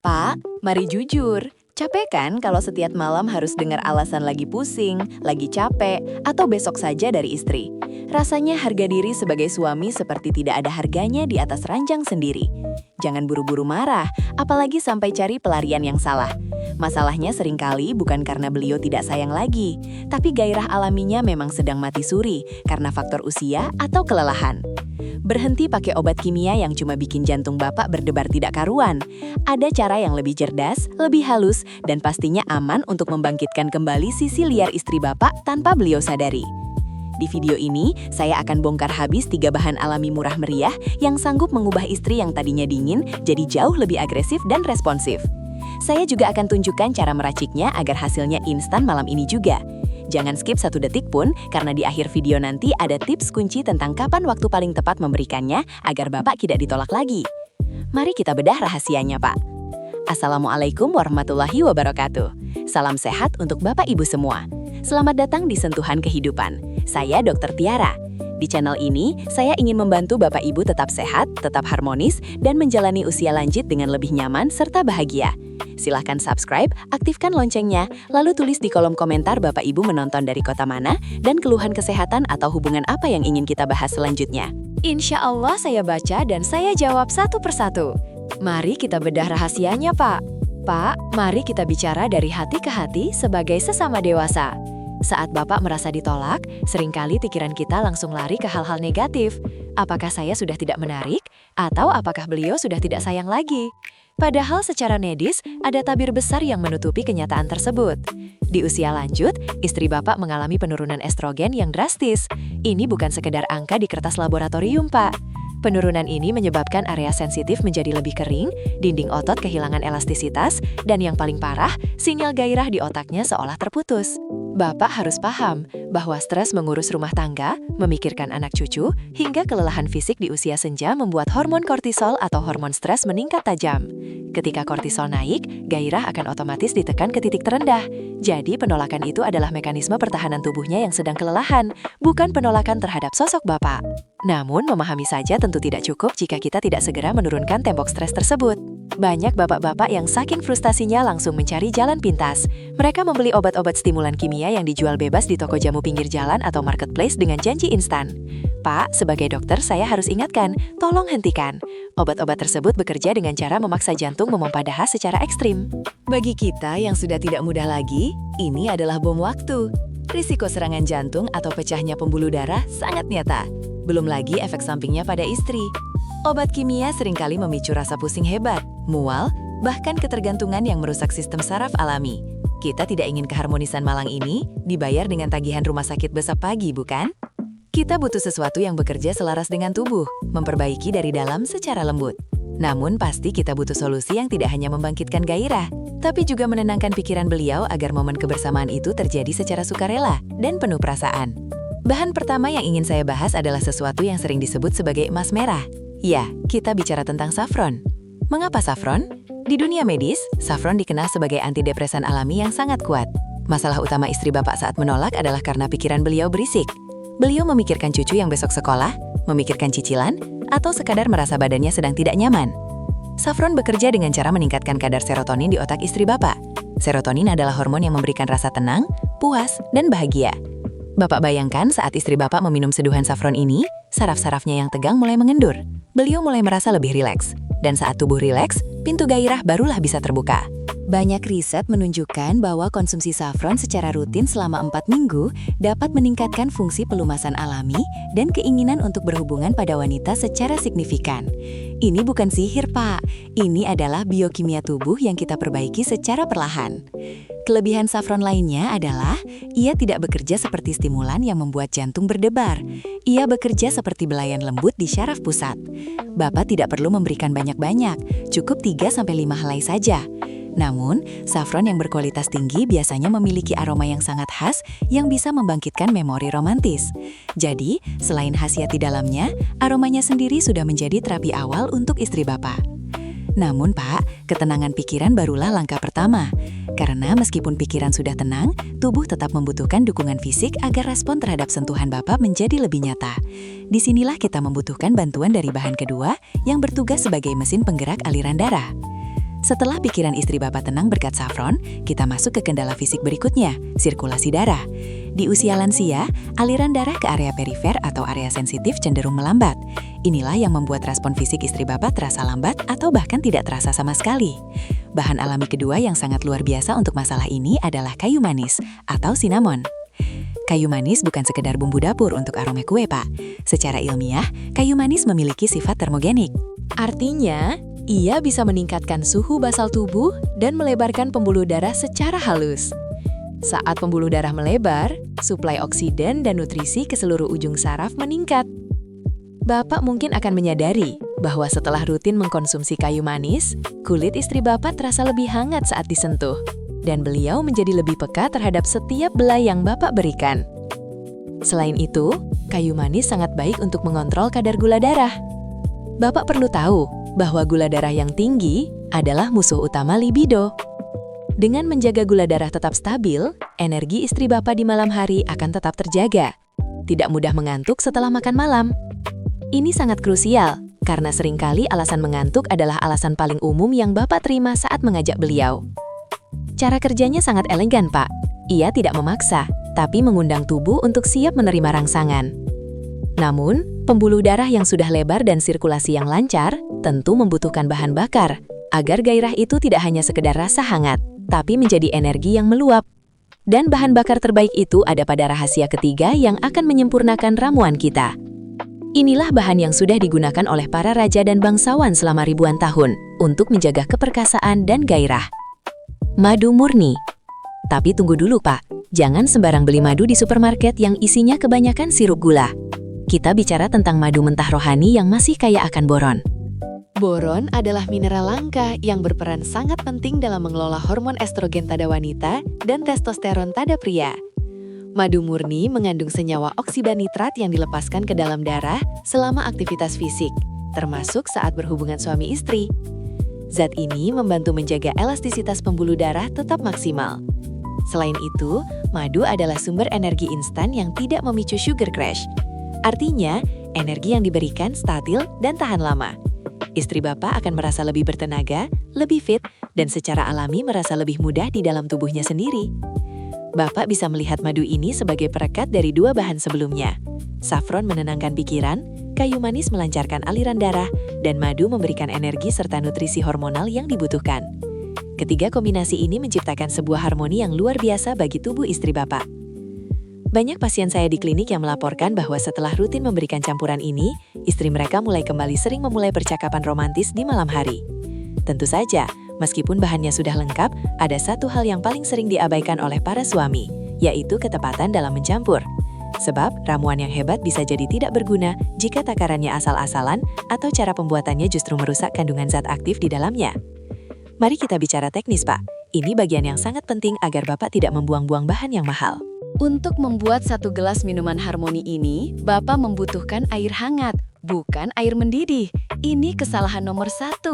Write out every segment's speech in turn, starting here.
Pak, mari jujur. Capek kan kalau setiap malam harus dengar alasan lagi pusing, lagi capek, atau besok saja dari istri? Rasanya harga diri sebagai suami seperti tidak ada harganya di atas ranjang sendiri. Jangan buru-buru marah, apalagi sampai cari pelarian yang salah. Masalahnya seringkali bukan karena beliau tidak sayang lagi, tapi gairah alaminya memang sedang mati suri karena faktor usia atau kelelahan. Berhenti pakai obat kimia yang cuma bikin jantung Bapak berdebar tidak karuan. Ada cara yang lebih cerdas, lebih halus, dan pastinya aman untuk membangkitkan kembali sisi liar istri Bapak tanpa beliau sadari. Di video ini, saya akan bongkar habis 3 bahan alami murah meriah yang sanggup mengubah istri yang tadinya dingin jadi jauh lebih agresif dan responsif. Saya juga akan tunjukkan cara meraciknya agar hasilnya instan malam ini juga. Jangan skip 1 detik pun, karena di akhir video nanti ada tips kunci tentang kapan waktu paling tepat memberikannya agar Bapak tidak ditolak lagi. Mari kita bedah rahasianya, Pak. Assalamualaikum warahmatullahi wabarakatuh. Salam sehat untuk Bapak Ibu semua. Selamat datang di Sentuhan Kehidupan. Saya Dr. Tiara. Di channel ini, saya ingin membantu Bapak Ibu tetap sehat, tetap harmonis, dan menjalani usia lanjut dengan lebih nyaman serta bahagia. Silahkan subscribe, aktifkan loncengnya, lalu tulis di kolom komentar Bapak Ibu menonton dari kota mana, dan keluhan kesehatan atau hubungan apa yang ingin kita bahas selanjutnya. Insya Allah saya baca dan saya jawab satu persatu. Mari kita bedah rahasianya, Pak. Pak, mari kita bicara dari hati ke hati sebagai sesama dewasa. Saat Bapak merasa ditolak, seringkali pikiran kita langsung lari ke hal-hal negatif. Apakah saya sudah tidak menarik? Atau apakah beliau sudah tidak sayang lagi? Padahal secara medis, ada tabir besar yang menutupi kenyataan tersebut. Di usia lanjut, istri Bapak mengalami penurunan estrogen yang drastis. Ini bukan sekedar angka di kertas laboratorium, Pak. Penurunan ini menyebabkan area sensitif menjadi lebih kering, dinding otot kehilangan elastisitas, dan yang paling parah, sinyal gairah di otaknya seolah terputus. Bapak harus paham bahwa stres mengurus rumah tangga, memikirkan anak cucu, hingga kelelahan fisik di usia senja membuat hormon kortisol atau hormon stres meningkat tajam. Ketika kortisol naik, gairah akan otomatis ditekan ke titik terendah. Jadi penolakan itu adalah mekanisme pertahanan tubuhnya yang sedang kelelahan, bukan penolakan terhadap sosok Bapak. Namun memahami saja tentu tidak cukup jika kita tidak segera menurunkan tembok stres tersebut. Banyak bapak-bapak yang saking frustasinya langsung mencari jalan pintas. Mereka membeli obat-obat stimulan kimia yang dijual bebas di toko jamu pinggir jalan atau marketplace dengan janji instan. Pak, sebagai dokter saya harus ingatkan, tolong hentikan. Obat-obat tersebut bekerja dengan cara memaksa jantung memompa darah secara ekstrim. Bagi kita yang sudah tidak muda lagi, ini adalah bom waktu. Risiko serangan jantung atau pecahnya pembuluh darah sangat nyata. Belum lagi efek sampingnya pada istri. Obat kimia seringkali memicu rasa pusing hebat, mual, bahkan ketergantungan yang merusak sistem saraf alami. Kita tidak ingin keharmonisan malang ini dibayar dengan tagihan rumah sakit besok pagi, bukan? Kita butuh sesuatu yang bekerja selaras dengan tubuh, memperbaiki dari dalam secara lembut. Namun pasti kita butuh solusi yang tidak hanya membangkitkan gairah, tapi juga menenangkan pikiran beliau agar momen kebersamaan itu terjadi secara sukarela dan penuh perasaan. Bahan pertama yang ingin saya bahas adalah sesuatu yang sering disebut sebagai emas merah. Ya, kita bicara tentang safron. Mengapa safron? Di dunia medis, safron dikenal sebagai antidepresan alami yang sangat kuat. Masalah utama istri Bapak saat menolak adalah karena pikiran beliau berisik. Beliau memikirkan cucu yang besok sekolah, memikirkan cicilan, atau sekadar merasa badannya sedang tidak nyaman. Safron bekerja dengan cara meningkatkan kadar serotonin di otak istri Bapak. Serotonin adalah hormon yang memberikan rasa tenang, puas, dan bahagia. Bapak bayangkan saat istri Bapak meminum seduhan safron ini, saraf-sarafnya yang tegang mulai mengendur. Beliau mulai merasa lebih rileks. Dan saat tubuh rileks, pintu gairah barulah bisa terbuka. Banyak riset menunjukkan bahwa konsumsi safron secara rutin selama 4 minggu dapat meningkatkan fungsi pelumasan alami dan keinginan untuk berhubungan pada wanita secara signifikan. Ini bukan sihir, Pak. Ini adalah biokimia tubuh yang kita perbaiki secara perlahan. Kelebihan safron lainnya adalah ia tidak bekerja seperti stimulan yang membuat jantung berdebar. Ia bekerja seperti belayan lembut di syaraf pusat. Bapak tidak perlu memberikan banyak-banyak, cukup 3-5 helai saja. Namun, safron yang berkualitas tinggi biasanya memiliki aroma yang sangat khas yang bisa membangkitkan memori romantis. Jadi, selain khasiat di dalamnya, aromanya sendiri sudah menjadi terapi awal untuk istri Bapak. Namun Pak, ketenangan pikiran barulah langkah pertama. Karena meskipun pikiran sudah tenang, tubuh tetap membutuhkan dukungan fisik agar respon terhadap sentuhan Bapak menjadi lebih nyata. Disinilah kita membutuhkan bantuan dari bahan kedua yang bertugas sebagai mesin penggerak aliran darah. Setelah pikiran istri Bapak tenang berkat saffron, kita masuk ke kendala fisik berikutnya, sirkulasi darah. Di usia lansia, aliran darah ke area perifer atau area sensitif cenderung melambat. Inilah yang membuat respon fisik istri Bapak terasa lambat atau bahkan tidak terasa sama sekali. Bahan alami kedua yang sangat luar biasa untuk masalah ini adalah kayu manis atau cinnamon. Kayu manis bukan sekedar bumbu dapur untuk aroma kue, Pak. Secara ilmiah, kayu manis memiliki sifat termogenik. Artinya, ia bisa meningkatkan suhu basal tubuh dan melebarkan pembuluh darah secara halus. Saat pembuluh darah melebar, suplai oksigen dan nutrisi ke seluruh ujung saraf meningkat. Bapak mungkin akan menyadari bahwa setelah rutin mengkonsumsi kayu manis, kulit istri Bapak terasa lebih hangat saat disentuh, dan beliau menjadi lebih peka terhadap setiap belai yang Bapak berikan. Selain itu, kayu manis sangat baik untuk mengontrol kadar gula darah. Bapak perlu tahu bahwa gula darah yang tinggi adalah musuh utama libido. Dengan menjaga gula darah tetap stabil, energi istri Bapak di malam hari akan tetap terjaga. Tidak mudah mengantuk setelah makan malam. Ini sangat krusial, karena seringkali alasan mengantuk adalah alasan paling umum yang Bapak terima saat mengajak beliau. Cara kerjanya sangat elegan, Pak. Ia tidak memaksa, tapi mengundang tubuh untuk siap menerima rangsangan. Namun, pembuluh darah yang sudah lebar dan sirkulasi yang lancar tentu membutuhkan bahan bakar, agar gairah itu tidak hanya sekedar rasa hangat, tapi menjadi energi yang meluap. Dan bahan bakar terbaik itu ada pada rahasia ketiga yang akan menyempurnakan ramuan kita. Inilah bahan yang sudah digunakan oleh para raja dan bangsawan selama ribuan tahun untuk menjaga keperkasaan dan gairah. Madu murni. Tapi tunggu dulu, Pak. Jangan sembarang beli madu di supermarket yang isinya kebanyakan sirup gula. Kita bicara tentang madu mentah rohani yang masih kaya akan boron. Boron adalah mineral langka yang berperan sangat penting dalam mengelola hormon estrogen pada wanita dan testosteron pada pria. Madu murni mengandung senyawa oksibanitrat yang dilepaskan ke dalam darah selama aktivitas fisik, termasuk saat berhubungan suami istri. Zat ini membantu menjaga elastisitas pembuluh darah tetap maksimal. Selain itu, madu adalah sumber energi instan yang tidak memicu sugar crash. Artinya, energi yang diberikan stabil dan tahan lama. Istri Bapak akan merasa lebih bertenaga, lebih fit, dan secara alami merasa lebih mudah di dalam tubuhnya sendiri. Bapak bisa melihat madu ini sebagai perekat dari dua bahan sebelumnya. Saffron menenangkan pikiran, kayu manis melancarkan aliran darah, dan madu memberikan energi serta nutrisi hormonal yang dibutuhkan. Ketiga kombinasi ini menciptakan sebuah harmoni yang luar biasa bagi tubuh istri Bapak. Banyak pasien saya di klinik yang melaporkan bahwa setelah rutin memberikan campuran ini, istri mereka mulai kembali sering memulai percakapan romantis di malam hari. Tentu saja, meskipun bahannya sudah lengkap, ada satu hal yang paling sering diabaikan oleh para suami, yaitu ketepatan dalam mencampur. Sebab, ramuan yang hebat bisa jadi tidak berguna jika takarannya asal-asalan atau cara pembuatannya justru merusak kandungan zat aktif di dalamnya. Mari kita bicara teknis, Pak. Ini bagian yang sangat penting agar Bapak tidak membuang-buang bahan yang mahal. Untuk membuat satu gelas minuman harmoni ini, Bapak membutuhkan air hangat, bukan air mendidih. Ini kesalahan nomor 1.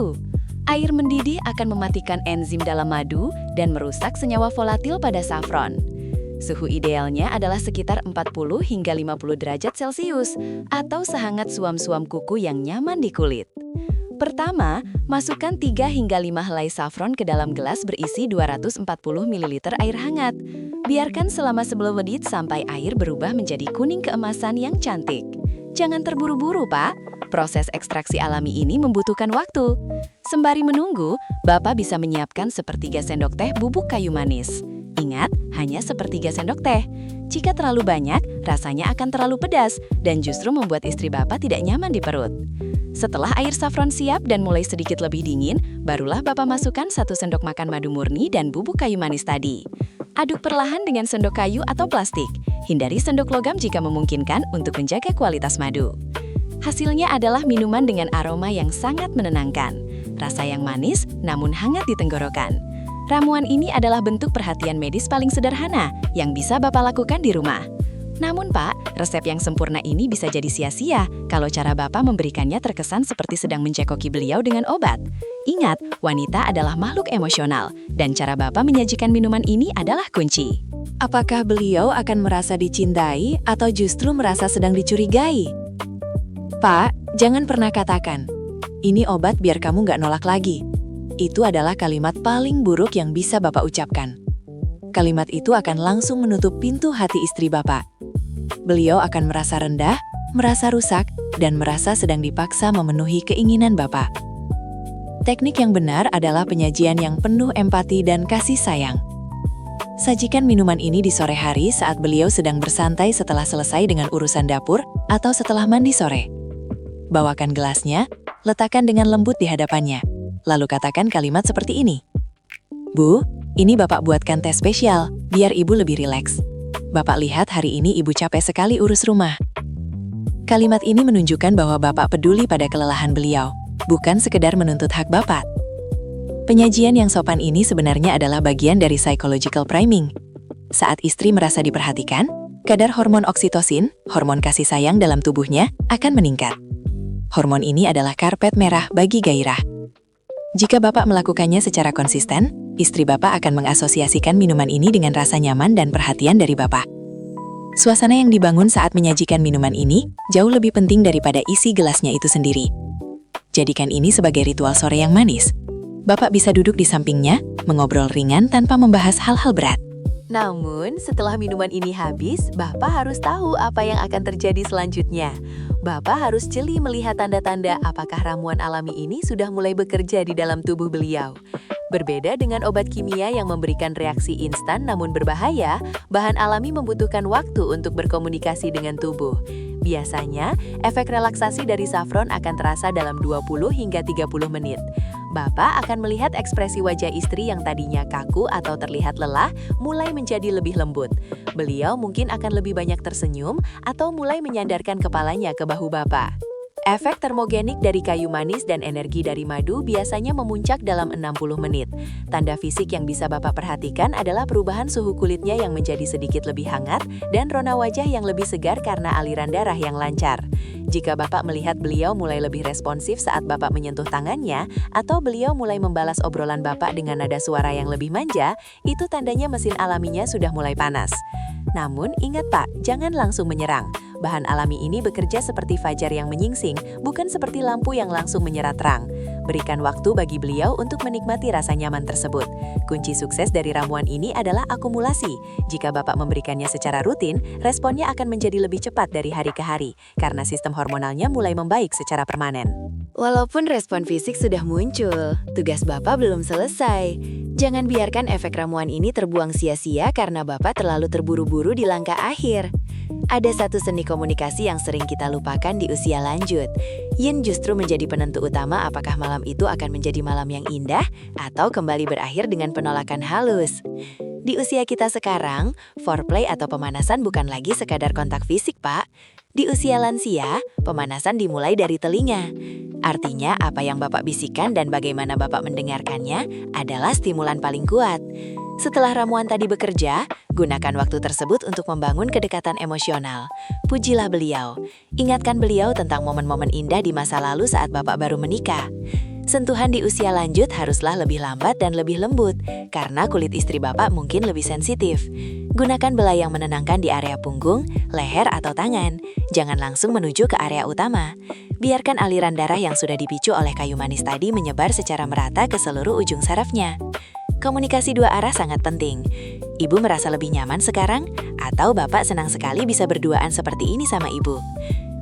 Air mendidih akan mematikan enzim dalam madu dan merusak senyawa volatil pada saffron. Suhu idealnya adalah sekitar 40 hingga 50 derajat Celcius atau sehangat suam-suam kuku yang nyaman di kulit. Pertama, masukkan 3 hingga 5 helai saffron ke dalam gelas berisi 240 ml air hangat. Biarkan selama 10 menit sampai air berubah menjadi kuning keemasan yang cantik. Jangan terburu-buru, Pak. Proses ekstraksi alami ini membutuhkan waktu. Sembari menunggu, Bapak bisa menyiapkan sepertiga sendok teh bubuk kayu manis. Ingat, hanya sepertiga sendok teh. Jika terlalu banyak, rasanya akan terlalu pedas dan justru membuat istri Bapak tidak nyaman di perut. Setelah air saffron siap dan mulai sedikit lebih dingin, barulah Bapak masukkan 1 sendok makan madu murni dan bubuk kayu manis tadi. Aduk perlahan dengan sendok kayu atau plastik. Hindari sendok logam jika memungkinkan untuk menjaga kualitas madu. Hasilnya adalah minuman dengan aroma yang sangat menenangkan. Rasa yang manis namun hangat di tenggorokan. Ramuan ini adalah bentuk perhatian medis paling sederhana yang bisa Bapak lakukan di rumah. Namun Pak, resep yang sempurna ini bisa jadi sia-sia kalau cara Bapak memberikannya terkesan seperti sedang mencekoki beliau dengan obat. Ingat, wanita adalah makhluk emosional, dan cara Bapak menyajikan minuman ini adalah kunci. Apakah beliau akan merasa dicintai atau justru merasa sedang dicurigai? Pak, jangan pernah katakan, ini obat biar kamu nggak nolak lagi. Itu adalah kalimat paling buruk yang bisa Bapak ucapkan. Kalimat itu akan langsung menutup pintu hati istri Bapak. Beliau akan merasa rendah, merasa rusak, dan merasa sedang dipaksa memenuhi keinginan Bapak. Teknik yang benar adalah penyajian yang penuh empati dan kasih sayang. Sajikan minuman ini di sore hari saat beliau sedang bersantai setelah selesai dengan urusan dapur atau setelah mandi sore. Bawakan gelasnya, letakkan dengan lembut di hadapannya. Lalu katakan kalimat seperti ini. Bu, ini Bapak buatkan teh spesial, biar Ibu lebih rileks. Bapak lihat hari ini Ibu capek sekali urus rumah. Kalimat ini menunjukkan bahwa Bapak peduli pada kelelahan beliau, bukan sekedar menuntut hak Bapak. Penyajian yang sopan ini sebenarnya adalah bagian dari psychological priming. Saat istri merasa diperhatikan, kadar hormon oksitosin, hormon kasih sayang dalam tubuhnya, akan meningkat. Hormon ini adalah karpet merah bagi gairah. Jika Bapak melakukannya secara konsisten, istri Bapak akan mengasosiasikan minuman ini dengan rasa nyaman dan perhatian dari Bapak. Suasana yang dibangun saat menyajikan minuman ini jauh lebih penting daripada isi gelasnya itu sendiri. Jadikan ini sebagai ritual sore yang manis. Bapak bisa duduk di sampingnya, mengobrol ringan tanpa membahas hal-hal berat. Namun, setelah minuman ini habis, Bapak harus tahu apa yang akan terjadi selanjutnya. Bapak harus jeli melihat tanda-tanda apakah ramuan alami ini sudah mulai bekerja di dalam tubuh beliau. Berbeda dengan obat kimia yang memberikan reaksi instan namun berbahaya, bahan alami membutuhkan waktu untuk berkomunikasi dengan tubuh. Biasanya, efek relaksasi dari saffron akan terasa dalam 20 hingga 30 menit. Bapak akan melihat ekspresi wajah istri yang tadinya kaku atau terlihat lelah mulai menjadi lebih lembut. Beliau mungkin akan lebih banyak tersenyum atau mulai menyandarkan kepalanya ke bahu Bapak. Efek termogenik dari kayu manis dan energi dari madu biasanya memuncak dalam 60 menit. Tanda fisik yang bisa Bapak perhatikan adalah perubahan suhu kulitnya yang menjadi sedikit lebih hangat dan rona wajah yang lebih segar karena aliran darah yang lancar. Jika Bapak melihat beliau mulai lebih responsif saat Bapak menyentuh tangannya, atau beliau mulai membalas obrolan Bapak dengan nada suara yang lebih manja, itu tandanya mesin alaminya sudah mulai panas. Namun, ingat Pak, jangan langsung menyerang. Bahan alami ini bekerja seperti fajar yang menyingsing, bukan seperti lampu yang langsung menyerap terang. Berikan waktu bagi beliau untuk menikmati rasa nyaman tersebut. Kunci sukses dari ramuan ini adalah akumulasi. Jika Bapak memberikannya secara rutin, responnya akan menjadi lebih cepat dari hari ke hari, karena sistem hormonalnya mulai membaik secara permanen. Walaupun respon fisik sudah muncul, tugas Bapak belum selesai. Jangan biarkan efek ramuan ini terbuang sia-sia karena Bapak terlalu terburu-buru di langkah akhir. Ada satu seni komunikasi yang sering kita lupakan di usia lanjut. Yin justru menjadi penentu utama apakah malam itu akan menjadi malam yang indah atau kembali berakhir dengan penolakan halus. Di usia kita sekarang, foreplay atau pemanasan bukan lagi sekadar kontak fisik, Pak. Di usia lansia, pemanasan dimulai dari telinga. Artinya, apa yang Bapak bisikan dan bagaimana Bapak mendengarkannya adalah stimulan paling kuat. Setelah ramuan tadi bekerja, gunakan waktu tersebut untuk membangun kedekatan emosional. Pujilah beliau. Ingatkan beliau tentang momen-momen indah di masa lalu saat Bapak baru menikah. Sentuhan di usia lanjut haruslah lebih lambat dan lebih lembut, karena kulit istri Bapak mungkin lebih sensitif. Gunakan belai yang menenangkan di area punggung, leher, atau tangan. Jangan langsung menuju ke area utama. Biarkan aliran darah yang sudah dipicu oleh kayu manis tadi menyebar secara merata ke seluruh ujung sarafnya. Komunikasi dua arah sangat penting. Ibu merasa lebih nyaman sekarang, atau Bapak senang sekali bisa berduaan seperti ini sama Ibu.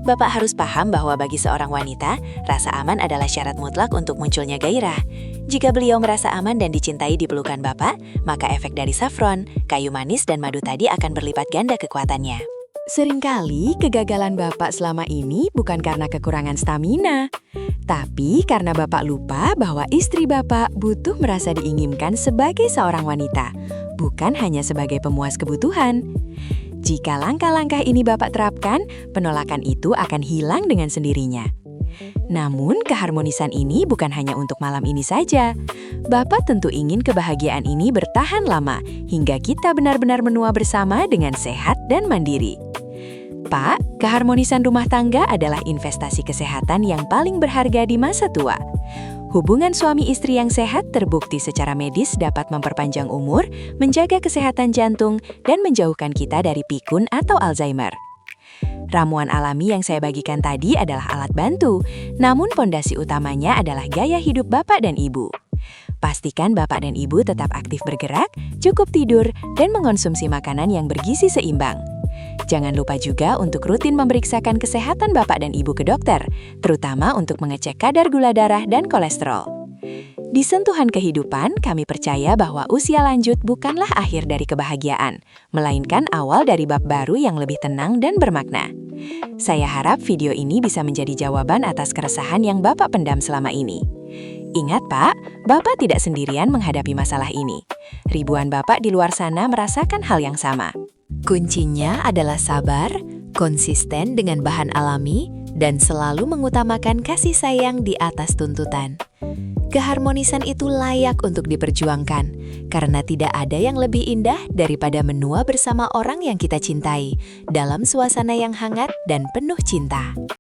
Bapak harus paham bahwa bagi seorang wanita, rasa aman adalah syarat mutlak untuk munculnya gairah. Jika beliau merasa aman dan dicintai di pelukan Bapak, maka efek dari saffron, kayu manis, dan madu tadi akan berlipat ganda kekuatannya. Seringkali kegagalan Bapak selama ini bukan karena kekurangan stamina, tapi karena Bapak lupa bahwa istri Bapak butuh merasa diinginkan sebagai seorang wanita, bukan hanya sebagai pemuas kebutuhan. Jika langkah-langkah ini Bapak terapkan, penolakan itu akan hilang dengan sendirinya. Namun, keharmonisan ini bukan hanya untuk malam ini saja. Bapak tentu ingin kebahagiaan ini bertahan lama, hingga kita benar-benar menua bersama dengan sehat dan mandiri. Pak, keharmonisan rumah tangga adalah investasi kesehatan yang paling berharga di masa tua. Hubungan suami istri yang sehat terbukti secara medis dapat memperpanjang umur, menjaga kesehatan jantung, dan menjauhkan kita dari pikun atau Alzheimer. Ramuan alami yang saya bagikan tadi adalah alat bantu, namun pondasi utamanya adalah gaya hidup Bapak dan Ibu. Pastikan Bapak dan Ibu tetap aktif bergerak, cukup tidur, dan mengonsumsi makanan yang bergizi seimbang. Jangan lupa juga untuk rutin memeriksakan kesehatan Bapak dan Ibu ke dokter, terutama untuk mengecek kadar gula darah dan kolesterol. Di sentuhan kehidupan, kami percaya bahwa usia lanjut bukanlah akhir dari kebahagiaan, melainkan awal dari bab baru yang lebih tenang dan bermakna. Saya harap video ini bisa menjadi jawaban atas keresahan yang Bapak pendam selama ini. Ingat Pak, Bapak tidak sendirian menghadapi masalah ini. Ribuan Bapak di luar sana merasakan hal yang sama. Kuncinya adalah sabar, konsisten dengan bahan alami, dan selalu mengutamakan kasih sayang di atas tuntutan. Keharmonisan itu layak untuk diperjuangkan, karena tidak ada yang lebih indah daripada menua bersama orang yang kita cintai, dalam suasana yang hangat dan penuh cinta.